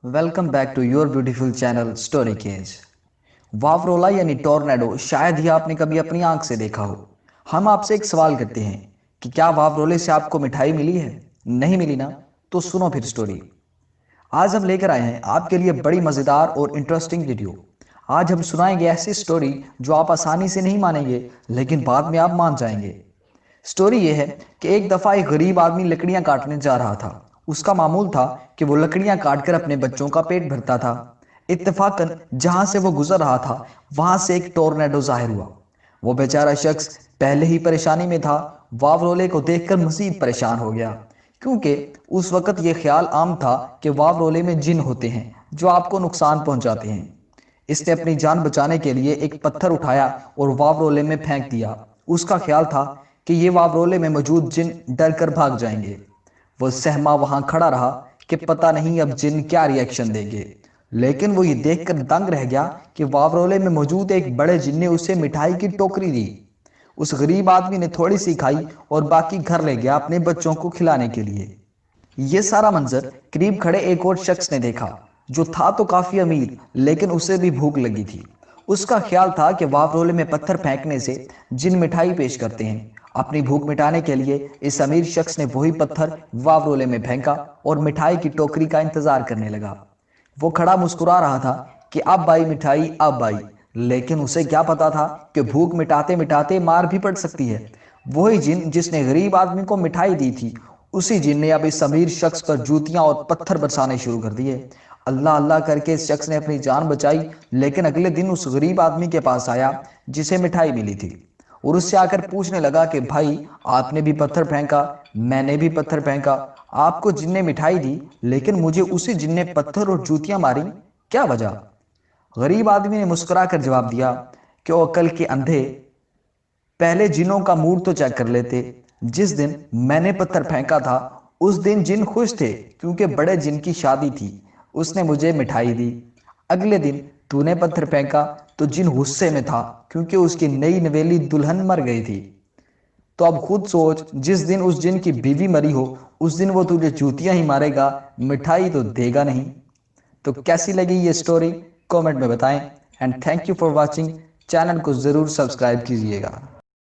Welcome back to your beautiful channel story cage. वावरोला यानी tornado शायद ही आपने कभी अपनी आंख से देखा हो। हम आपसे एक सवाल करते हैं कि क्या वावरोले से आपको मिठाई मिली है? नहीं मिली ना? तो सुनो फिर स्टोरी। आज हम लेकर आए हैं आपके लिए बड़ी मजेदार और इंटरेस्टिंग वीडियो। आज हम सुनाएंगे ऐसी स्टोरी जो आप आसानी से नहीं मानेंगे, लेकिन बाद में आप मान जाएंगे। स्टोरी ये है कि एक दफा एक गरीब आदमी लकड़ियां काटने जा रहा था। उसका मामूल था कि वो लकड़ियां काटकर अपने बच्चों का पेट भरता था। इत्तेफाकन जहां से वो गुजर रहा था वहां से एक टोर्नेडो जाहिर हुआ। वो बेचारा शख्स पहले ही परेशानी में था, वावरोले को देखकर मजीद परेशान हो गया, क्योंकि उस वक्त ये ख्याल आम था कि वावरोले में जिन होते हैं जो आपको नुकसान पहुंचाते हैं। इसने अपनी जान बचाने के लिए एक पत्थर उठाया और वावरोले में फेंक दिया। उसका ख्याल था कि ये वावरोले में मौजूद जिन डर कर भाग जाएंगे। वो सहमा वहां खड़ा रहा कि पता नहीं अब जिन क्या रिएक्शन देंगे, लेकिन वो ये देखकर दंग रह गया कि वावरोले में मौजूद एक बड़े जिन ने उसे मिठाई की टोकरी दी। उस गरीब आदमी ने थोड़ी सी खाई और बाकी घर ले गया अपने बच्चों को खिलाने के लिए। ये सारा मंजर करीब खड़े एक और शख्स ने देखा, जो था तो काफी अमीर, लेकिन उसे भी भूख लगी थी। उसका ख्याल था कि वावरोले में पत्थर फेंकने से जिन मिठाई पेश करते हैं। अपनी भूख मिटाने के लिए इस अमीर शख्स ने वही पत्थर वावरोले में फेंका और मिठाई की टोकरी का इंतजार करने लगा। वो खड़ा मुस्कुरा रहा था कि अब आई मिठाई, अब आई। लेकिन उसे क्या पता था कि भूख मिटाते मिटाते मार भी पड़ सकती है। वही जिन जिसने गरीब आदमी को मिठाई दी थी, उसी जिन ने अब इस अमीर शख्स पर जूतियां और पत्थर बरसाने शुरू कर दिए। अल्लाह अल्लाह करके इस शख्स ने अपनी जान बचाई, लेकिन अगले दिन उस गरीब आदमी के पास आया जिसे मिठाई मिली थी, और उससे आकर पूछने लगा कि भाई, आपने भी पत्थर फेंका, मैंने भी पत्थर फेंका, आपको जिन ने मिठाई दी, लेकिन मुझे उसी जिन ने पत्थर और जूतियां मारी, क्या वजह? गरीब आदमी ने मुस्कुरा कर जवाब दिया कि ओ अकल के अंधे, पहले जिनों का मूड तो चेक कर लेते। जिस दिन मैंने पत्थर फेंका था उस दिन जिन खुश थे, क्योंकि बड़े जिन की शादी थी, उसने मुझे मिठाई दी। अगले दिन तूने पत्थर फेंका तो जिन गुस्से में था, क्योंकि उसकी नई नवेली दुल्हन मर गई थी। तो अब खुद सोच, जिस दिन उस जिन की बीवी मरी हो उस दिन वो तुझे जूतियां ही मारेगा, मिठाई तो देगा नहीं। तो कैसी लगी ये स्टोरी? कमेंट में बताएं। And thank you for watching. Channel को ज़रूर सब्सक्राइब कीजिएगा।